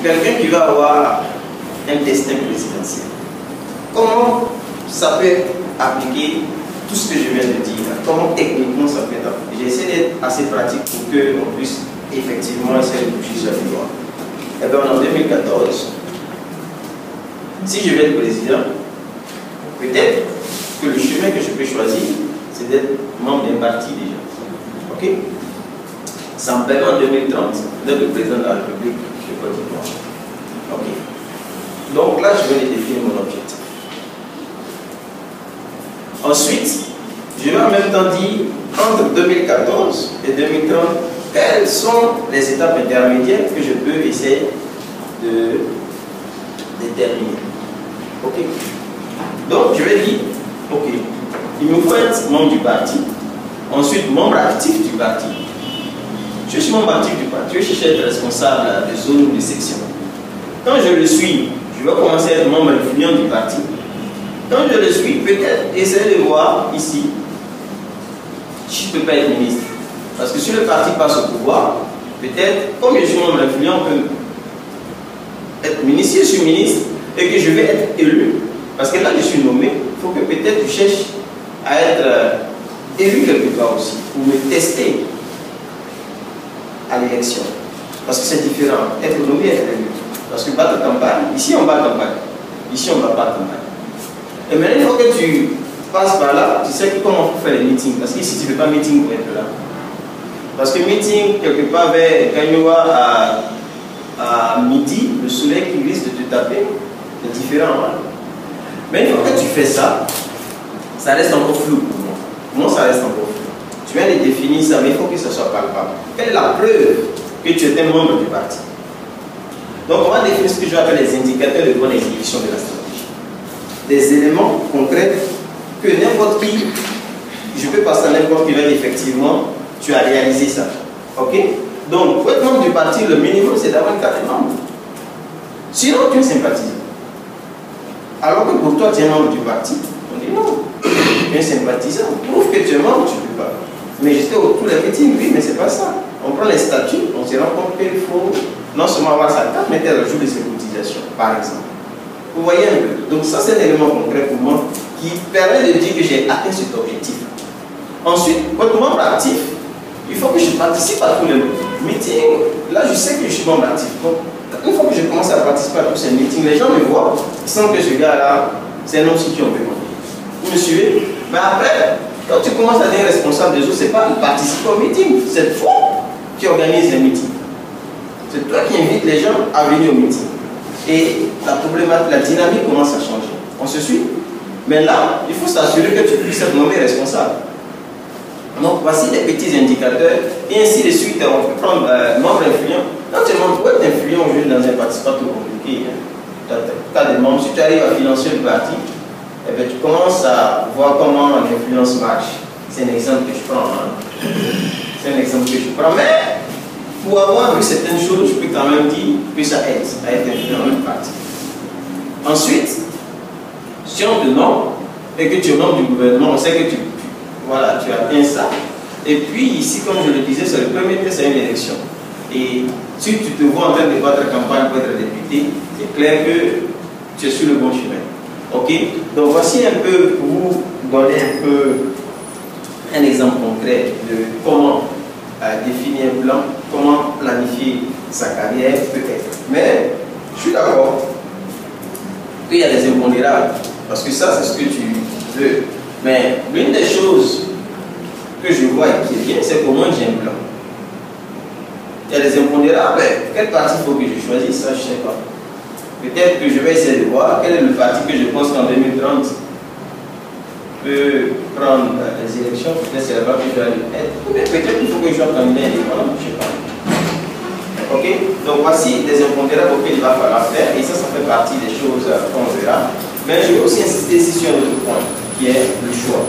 quelqu'un qui va avoir un destin présidentiel, comment ça peut appliquer tout ce que je viens de dire? Comment techniquement ça peut être appliqué? J'ai essayé d'être assez pratique pour qu'on puisse effectivement essayer de toucher sur les lois. Et bien en 2014, si je vais être président, peut-être que le chemin que je peux choisir, c'est d'être membre d'un parti déjà. Ok? Ça me permet en 2030 d'être le président de la République de Côte d'Ivoire. Ok? Donc là, je vais définir mon objectif. Ensuite, je vais en même temps dire, entre 2014 et 2030, quelles sont les étapes intermédiaires que je peux essayer de déterminer. Ok? Donc, je vais dire, ok, il me faut être membre du parti, ensuite membre actif du parti. Je suis membre actif du parti, je cherche à être responsable de zone ou de section. Quand je le suis, je vais commencer à être membre influent du parti. Quand je le suis, peut-être essayer de voir ici, si je ne peux pas être ministre. Parce que si le parti passe au pouvoir, peut-être, comme je suis membre influent, on peut être ministre, si je suis ministre, et que je vais être élu, parce que là je suis nommé, il faut que peut-être je cherche à être élu quelque part aussi, pour me tester à l'élection. Parce que c'est différent, être nommé et être élu. Parce que battre campagne, ici on bat campagne, ici on ne bat pas campagne. Et maintenant, il faut que tu passes par là, tu sais comment faire les meetings. Parce qu'ici, tu ne fais pas meeting pour être là. Parce que meeting, quelque part vers Gagnoua à midi, le soleil qui risque de te taper, c'est différent. Hein? Mais il faut que tu fais ça, ça reste encore flou pour moi. Pour moi, ça reste encore flou. Tu viens de définir ça, mais il faut que ça soit palpable. Quelle est la preuve que tu es un membre du parti? Donc, on va définir ce que je vais appeler les indicateurs de bonne exécution de la stratégie. Des éléments concrets que n'importe qui, je peux passer à n'importe qui, effectivement, tu as réalisé ça. Ok? Donc, pour être membre du parti, le minimum, c'est d'avoir une carte de membre. Sinon, tu es sympathisant. Alors que pour toi, tu es membre du parti, on dit non. Tu es sympathisant. Prouve que tu es membre, tu ne peux pas. Mais j'étais au tous les meetings, oui, mais c'est pas ça. On prend les statuts, on se rend compte qu'il faut non seulement avoir sa carte, mais tel jour de ses cotisations, par exemple. Vous voyez un peu. Donc ça, c'est un élément concret pour moi qui permet de dire que j'ai atteint cet objectif. Ensuite, pour être membre actif, il faut que je participe à tous les meetings. Là, je sais que je suis membre actif. Donc, une fois que je commence à participer à tous ces meetings, les gens me voient, ils sentent que ce gars-là, c'est un homme qui ont besoin. Vous me suivez? Mais après, quand tu commences à devenir responsable des autres, ce n'est pas de participer au meeting, c'est toi qui organise les meetings. C'est toi qui invites les gens à venir au meeting. Et la problématique, la dynamique commence à changer. On se suit? Mais là, il faut s'assurer que tu puisses être nommé responsable. Donc, voici des petits indicateurs. Et ainsi de suite, on peut prendre membre influent. Quand tu es membre, être influent aujourd'hui dans un parti, c'est pas trop compliqué. Tu as des membres. Si tu arrives à financer le parti, eh bien, tu commences à voir comment l'influence marche. C'est un exemple que je prends. Hein. C'est un exemple que je prends. Mais, pour avoir vu certaines choses, je peux quand même dire que ça aide à être influent dans le parti. Ensuite, si on te nomme et que tu es membre du gouvernement, on sait que tu atteins ça. Et puis ici, comme je le disais, c'est le premier test à une élection. Et si tu te vois en train de battre campagne pour être député, c'est clair que tu es sur le bon chemin. Ok? Donc voici un peu pour vous donner un exemple concret de comment définir un plan, comment planifier sa carrière peut-être. Mais je suis d'accord qu'il y a des impondérables, parce que ça c'est ce que tu veux. Mais l'une des choses que je vois et qui est bien, c'est comment j'ai un plan. Il y a des impondérables. Quel parti il faut que je choisisse? Ça, je ne sais pas. Peut-être que je vais essayer de voir quel est le parti que je pense qu'en 2030 peut prendre les élections. Peut-être c'est là-bas que je vais aller être. Peut-être qu'il faut que je sois candidat indépendant, je ne sais pas. Ok? Donc voici des impondérables auxquels il va falloir faire. Et ça fait partie des choses qu'on verra. Mais je vais aussi insister ici sur un autre point, qui est le choix.